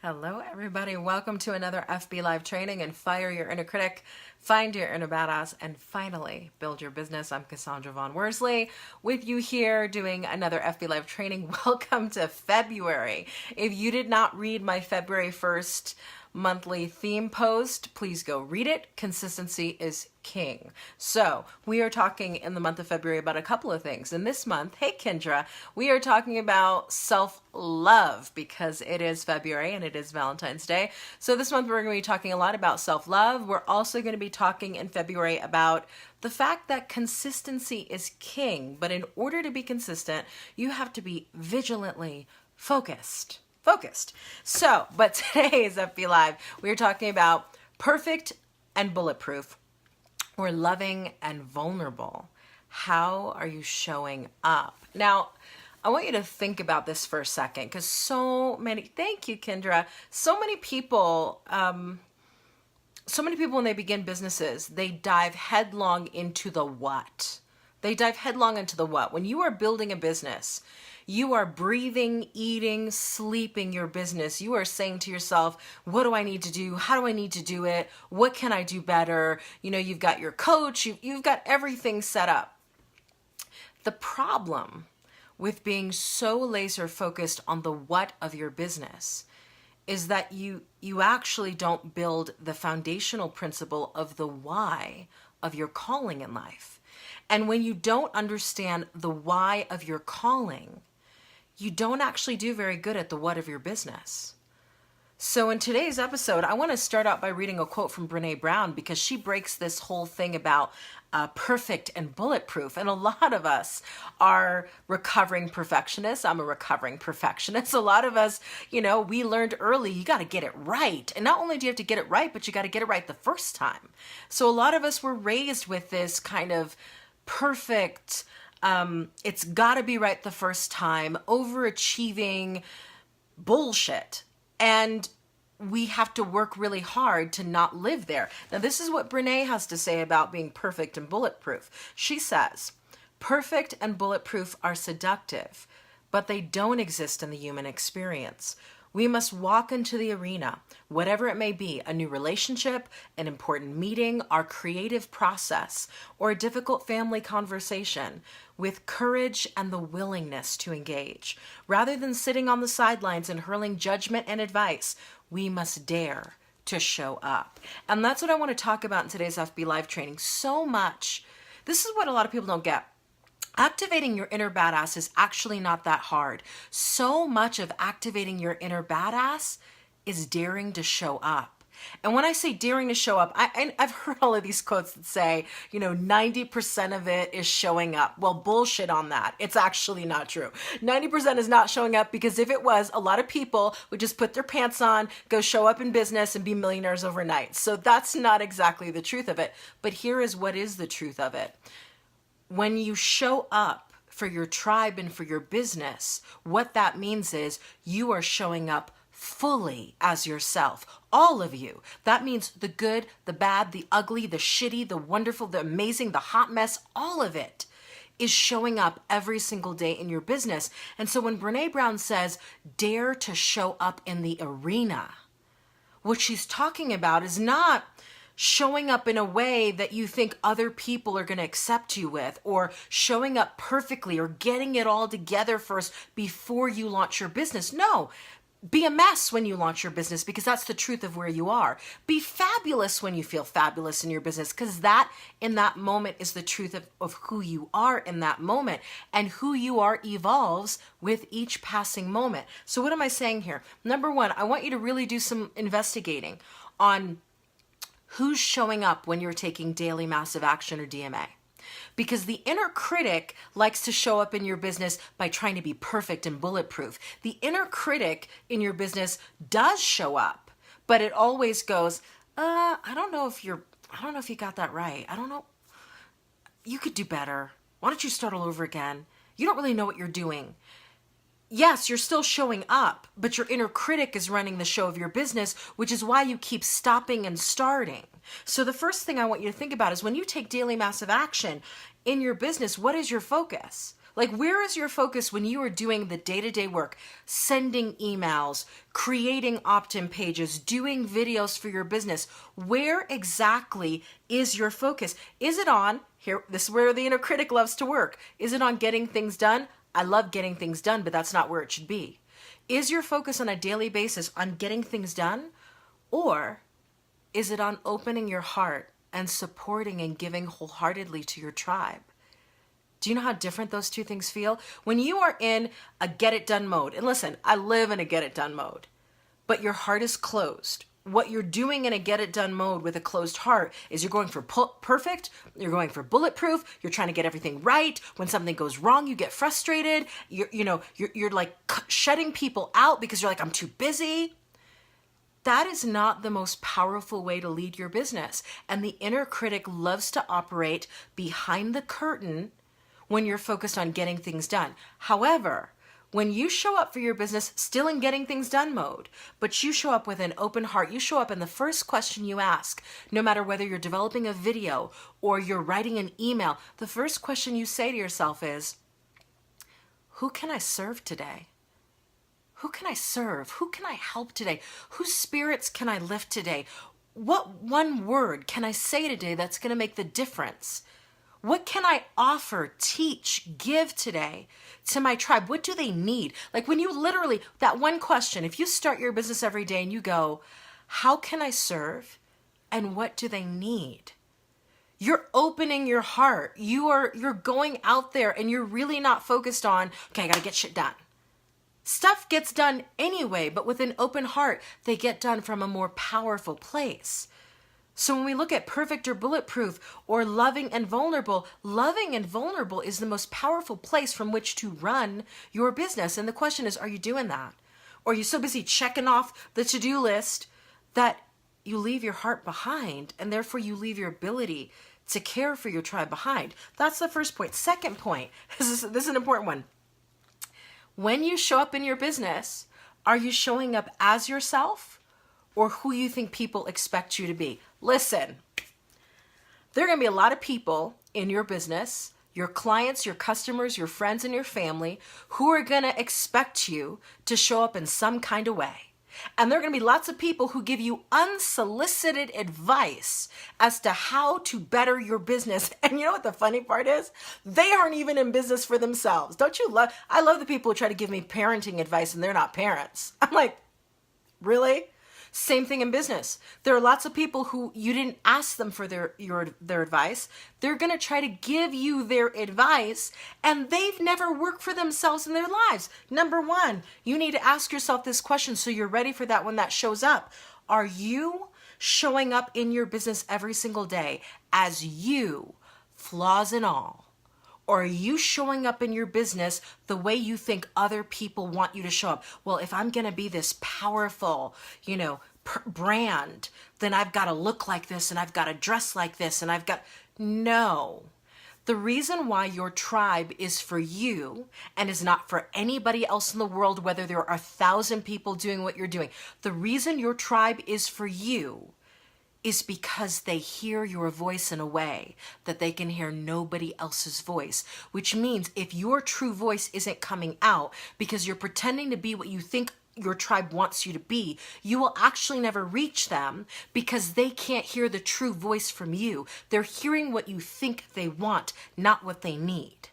Hello, everybody. Welcome to another FB Live training and Fire Your Inner Critic, Find Your Inner Badass, and finally build your business. I'm Cassandra Von Worsley with you here doing another FB Live training. Welcome to February. If you did not read my February 1st monthly theme post, please go read it. Consistency is king. So we are talking in the month of February about a couple of things. In this month, hey Kendra, we are talking about self-love because it is February and it is Valentine's Day. So this month we're going to be talking a lot about self-love. We're also going to be talking in February about the fact that consistency is king, but in order to be consistent, you have to be vigilantly focused. So, but today is FB Live. We're talking about perfect and bulletproof, or loving and vulnerable. How are you showing up? Now, I want you to think about this for a second because thank you, Kendra. So many people when they begin businesses, they dive headlong into the what. When you are building a business, you are breathing, eating, sleeping your business. You are saying to yourself, what do I need to do? How do I need to do it? What can I do better? You know, you've got your coach, you've got everything set up. The problem with being so laser focused on the what of your business is that you actually don't build the foundational principle of the why of your calling in life. And when you don't understand the why of your calling, you don't actually do very good at the what of your business. So in today's episode, I want to start out by reading a quote from Brene Brown because she breaks this whole thing about perfect and bulletproof. And a lot of us are recovering perfectionists. I'm a recovering perfectionist. A lot of us, we learned early, you got to get it right. And not only do you have to get it right, but you got to get it right the first time. So a lot of us were raised with this kind of perfect, it's got to be right the first time, overachieving bullshit. And we have to work really hard to not live there. Now, this is what Brene has to say about being perfect and bulletproof. She says, perfect and bulletproof are seductive, but they don't exist in the human experience. We must walk into the arena, whatever it may be, a new relationship, an important meeting, our creative process, or a difficult family conversation, with courage and the willingness to engage. Rather than sitting on the sidelines and hurling judgment and advice, we must dare to show up. And that's what I want to talk about in today's FB Live training so much. This is what a lot of people don't get. Activating your inner badass is actually not that hard. So much of activating your inner badass is daring to show up. And when I say daring to show up, I've heard all of these quotes that say, 90% of it is showing up. Well, bullshit on that. It's actually not true. 90% is not showing up because if it was, a lot of people would just put their pants on, go show up in business and be millionaires overnight. So that's not exactly the truth of it. But here is what is the truth of it. When you show up for your tribe and for your business, what that means is you are showing up fully as yourself. All of you. That means the good, the bad, the ugly, the shitty, the wonderful, the amazing, the hot mess, all of it is showing up every single day in your business. And so when Brene Brown says, dare to show up in the arena, what she's talking about is not showing up in a way that you think other people are going to accept you with, or showing up perfectly or getting it all together first before you launch your business. No, be a mess when you launch your business because that's the truth of where you are. Be fabulous when you feel fabulous in your business because that in that moment is the truth of who you are in that moment, and who you are evolves with each passing moment. So what am I saying here? Number one, I want you to really do some investigating on who's showing up when you're taking daily massive action or DMA. Because the inner critic likes to show up in your business by trying to be perfect and bulletproof. The inner critic in your business does show up, but it always goes, I don't know if you got that right. I don't know. You could do better. Why don't you start all over again? You don't really know what you're doing. Yes, you're still showing up, but your inner critic is running the show of your business, which is why you keep stopping and starting. So the first thing I want you to think about is when you take daily massive action in your business, what is your focus? Like, where is your focus when you are doing the day-to-day work, sending emails, creating opt-in pages, doing videos for your business? Where exactly is your focus? Is it on, here, this is where the inner critic loves to work. Is it on getting things done? I love getting things done, but that's not where it should be. Is your focus on a daily basis on getting things done? Or is it on opening your heart and supporting and giving wholeheartedly to your tribe? Do you know how different those two things feel? When you are in a get it done mode, and listen, I live in a get it done mode, but your heart is closed. What you're doing in a get it done mode with a closed heart is you're going for perfect, you're going for bulletproof, you're trying to get everything right. When something goes wrong, you get frustrated. You're like shutting people out because you're like, I'm too busy. That is not the most powerful way to lead your business. And the inner critic loves to operate behind the curtain when you're focused on getting things done. However, when you show up for your business still in getting things done mode, but you show up with an open heart, you show up and the first question you ask, no matter whether you're developing a video or you're writing an email, the first question you say to yourself is, who can I serve today? Who can I serve? Who can I help today? Whose spirits can I lift today? What one word can I say today that's going to make the difference? What can I offer, teach, give today to my tribe? What do they need? Like when you literally, that one question, if you start your business every day and you go, how can I serve? And what do they need? You're opening your heart. You're going out there and you're really not focused on, okay, I got to get shit done. Stuff gets done anyway, but with an open heart, they get done from a more powerful place. So when we look at perfect or bulletproof or loving and vulnerable is the most powerful place from which to run your business. And the question is, are you doing that? Or are you so busy checking off the to-do list that you leave your heart behind and therefore you leave your ability to care for your tribe behind? That's the first point. Second point, this is an important one. When you show up in your business, are you showing up as yourself or who you think people expect you to be? Listen, there are going to be a lot of people in your business, your clients, your customers, your friends, and your family who are going to expect you to show up in some kind of way. And there are going to be lots of people who give you unsolicited advice as to how to better your business. And you know what the funny part is? They aren't even in business for themselves. Don't you love? I love the people who try to give me parenting advice and they're not parents. I'm like, really? Same thing in business. There are lots of people who you didn't ask them for their advice. They're going to try to give you their advice and they've never worked for themselves in their lives. Number one, you need to ask yourself this question so you're ready for that when that shows up. Are you showing up in your business every single day as you, flaws and all? Or are you showing up in your business the way you think other people want you to show up? Well, if I'm going to be this powerful, brand, then I've got to look like this and I've got to dress like this and I've got... No. The reason why your tribe is for you and is not for anybody else in the world, whether there are 1,000 people doing what you're doing, the reason your tribe is for you is because they hear your voice in a way that they can hear nobody else's voice, which means if your true voice isn't coming out because you're pretending to be what you think your tribe wants you to be, you will actually never reach them because they can't hear the true voice from you. They're hearing what you think they want, not what they need.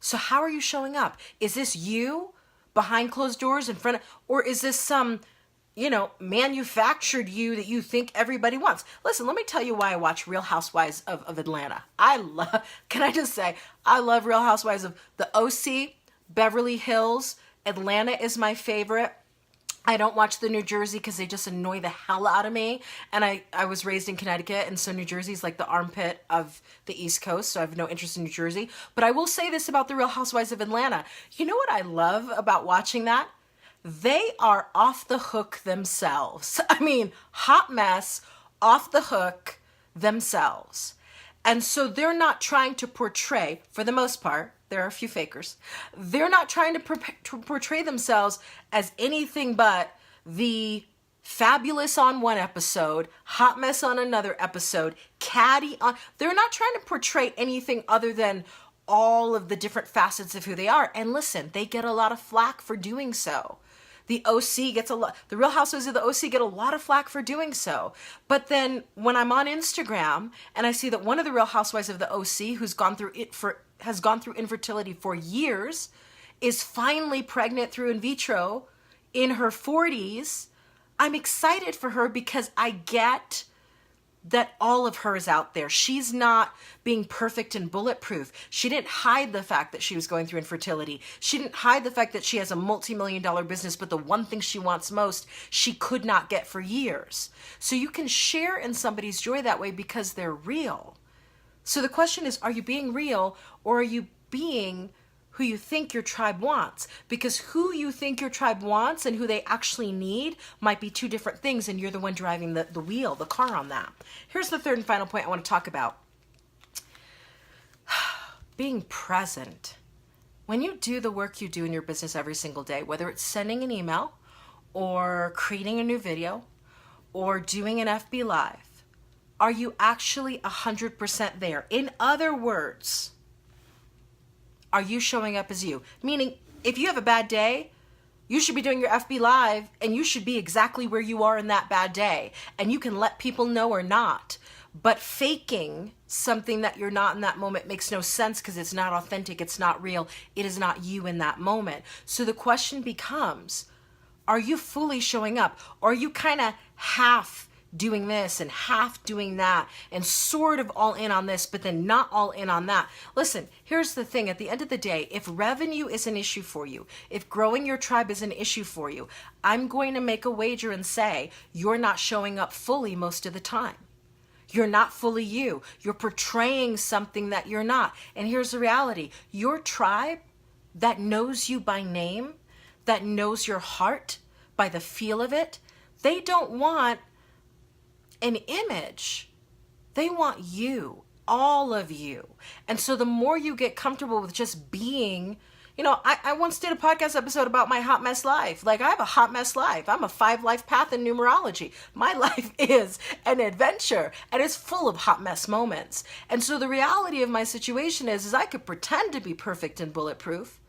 So how are you showing up? Is this you behind closed doors in front of, or is this some manufactured you that you think everybody wants? Listen, let me tell you why I watch Real Housewives of Atlanta. Can I just say, I love Real Housewives of the OC, Beverly Hills. Atlanta is my favorite. I don't watch the New Jersey because they just annoy the hell out of me. And I was raised in Connecticut, and so New Jersey is like the armpit of the East Coast, so I have no interest in New Jersey. But I will say this about the Real Housewives of Atlanta. You know what I love about watching that? They are off the hook themselves. I mean, hot mess, off the hook themselves. And so they're not trying to portray, for the most part, there are a few fakers, they're not trying to portray themselves as anything but the fabulous on one episode, hot mess on another episode, catty on... They're not trying to portray anything other than all of the different facets of who they are. And listen, they get a lot of flack for doing so. The Real Housewives of the OC get a lot of flack for doing so. But then when I'm on Instagram and I see that one of the Real Housewives of the OC has gone through infertility for years, is finally pregnant through in vitro in her 40s, I'm excited for her because I get that all of her is out there. She's not being perfect and bulletproof. She didn't hide the fact that she was going through infertility. She didn't hide the fact that she has a multi-million-dollar business, but the one thing she wants most, she could not get for years. So you can share in somebody's joy that way because they're real. So the question is, are you being real, or are you being who you think your tribe wants? Because who you think your tribe wants and who they actually need might be two different things, and you're the one driving the wheel, the car on that. Here's the third and final point I want to talk about. Being present. When you do the work you do in your business every single day, whether it's sending an email or creating a new video or doing an FB Live, are you actually 100% there? In other words, are you showing up as you? Meaning, if you have a bad day, you should be doing your FB Live and you should be exactly where you are in that bad day. And you can let people know or not. But faking something that you're not in that moment makes no sense because it's not authentic, it's not real, it is not you in that moment. So the question becomes, are you fully showing up? Or are you kind of half doing this and half doing that and sort of all in on this, but then not all in on that? Listen, here's the thing. At the end of the day, if revenue is an issue for you, if growing your tribe is an issue for you, I'm going to make a wager and say you're not showing up fully most of the time. You're not fully you. You're portraying something that you're not. And here's the reality. Your tribe that knows you by name, that knows your heart by the feel of it, they don't want an image. They want you, all of you. And so the more you get comfortable with just being, I once did a podcast episode about my hot mess life. Like, I have a hot mess life. I'm a 5-life path in numerology. My life is an adventure and it's full of hot mess moments. And so the reality of my situation is I could pretend to be perfect and bulletproof,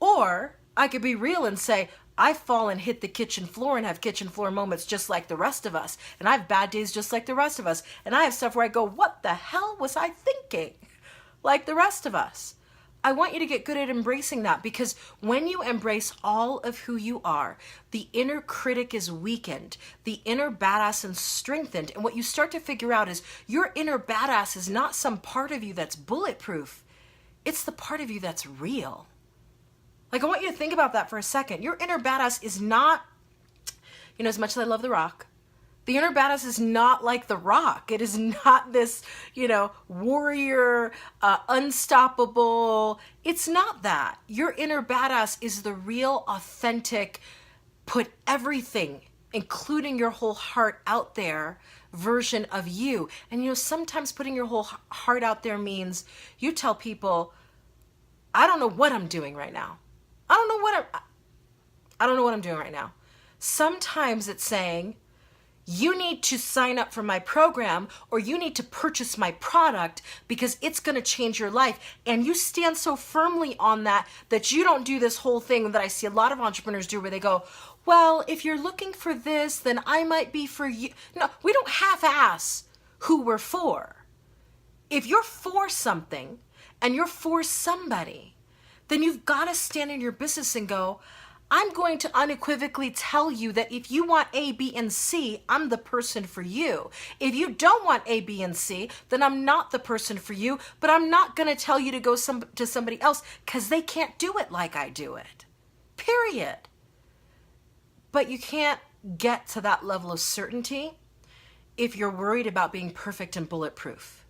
or I could be real and say, I fall and hit the kitchen floor and have kitchen floor moments just like the rest of us. And I have bad days just like the rest of us. And I have stuff where I go, what the hell was I thinking? Like the rest of us. I want you to get good at embracing that, because when you embrace all of who you are, the inner critic is weakened, the inner badass is strengthened. And what you start to figure out is your inner badass is not some part of you that's bulletproof. It's the part of you that's real. Like, I want you to think about that for a second. Your inner badass is not, as much as I love The Rock, the inner badass is not like The Rock. It is not this, warrior, unstoppable. It's not that. Your inner badass is the real, authentic, put everything, including your whole heart out there version of you. And, sometimes putting your whole heart out there means you tell people, I don't know what I'm doing right now. I don't know what I'm doing right now. Sometimes it's saying, you need to sign up for my program, or you need to purchase my product because it's going to change your life. And you stand so firmly on that you don't do this whole thing that I see a lot of entrepreneurs do where they go, well, if you're looking for this, then I might be for you. No, we don't half-ass who we're for. If you're for something and you're for somebody, then you've got to stand in your business and go, I'm going to unequivocally tell you that if you want A, B, and C, I'm the person for you. If you don't want A, B, and C, then I'm not the person for you, but I'm not going to tell you to go to somebody else because they can't do it like I do it. Period. But you can't get to that level of certainty if you're worried about being perfect and bulletproof.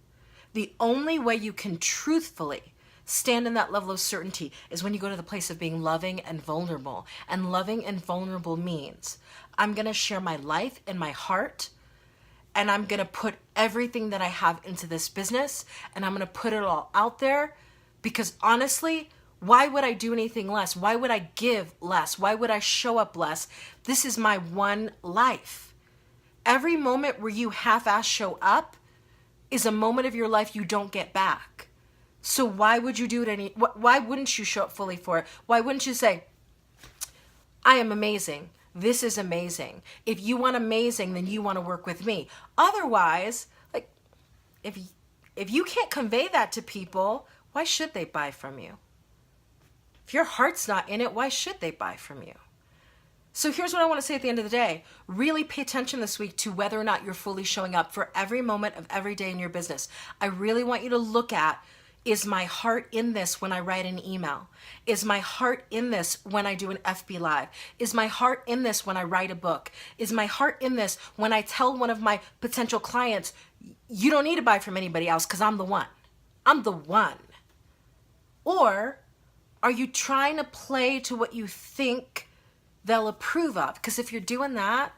The only way you can truthfully stand in that level of certainty is when you go to the place of being loving and vulnerable. And loving and vulnerable means I'm going to share my life and my heart, and I'm going to put everything that I have into this business, and I'm going to put it all out there, because honestly, why would I do anything less? Why would I give less? Why would I show up less? This is my one life. Every moment where you half-ass show up is a moment of your life you don't get back. So why would you do it why wouldn't you show up fully for it? Why wouldn't you say, I am amazing. This is amazing. If you want amazing, then you want to work with me. Otherwise, like, if you can't convey that to people, why should they buy from you? If your heart's not in it, why should they buy from you? So here's what I want to say at the end of the day. Really pay attention this week to whether or not you're fully showing up for every moment of every day in your business. I really want you to look at, is my heart in this when I write an email? Is my heart in this when I do an FB Live? Is my heart in this when I write a book? Is my heart in this when I tell one of my potential clients, you don't need to buy from anybody else because I'm the one. I'm the one. Or are you trying to play to what you think they'll approve of? Because if you're doing that,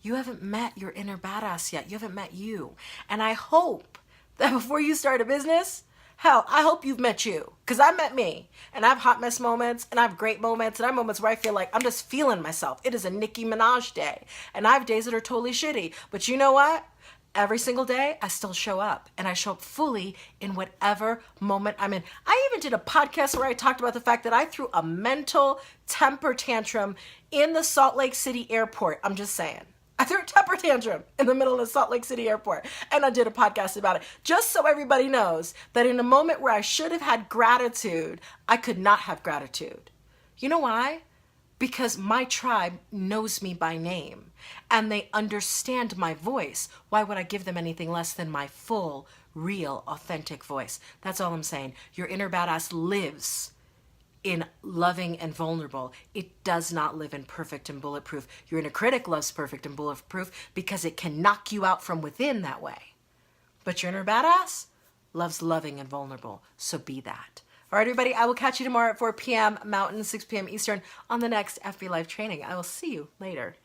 you haven't met your inner badass yet. You haven't met you. And I hope that before you start a business, hell, I hope you've met you, because I met me, and I have hot mess moments, and I have great moments, and I have moments where I feel like I'm just feeling myself. It is a Nicki Minaj day, and I have days that are totally shitty. But you know what? Every single day, I still show up, and I show up fully in whatever moment I'm in. I even did a podcast where I talked about the fact that I threw a mental temper tantrum in the Salt Lake City airport. I'm just saying. I threw a temper tantrum in the middle of the Salt Lake City airport, and I did a podcast about it, just so everybody knows that in a moment where I should have had gratitude, I could not have gratitude. You know why? Because my tribe knows me by name, and they understand my voice. Why would I give them anything less than my full, real, authentic voice? That's all I'm saying. Your inner badass lives in loving and vulnerable. It does not live in perfect and bulletproof. Your inner critic loves perfect and bulletproof because it can knock you out from within that way. But your inner badass loves loving and vulnerable. So be that. All right, everybody, I will catch you tomorrow at 4 p.m. Mountain, 6 p.m. Eastern on the next FB Live training. I will see you later.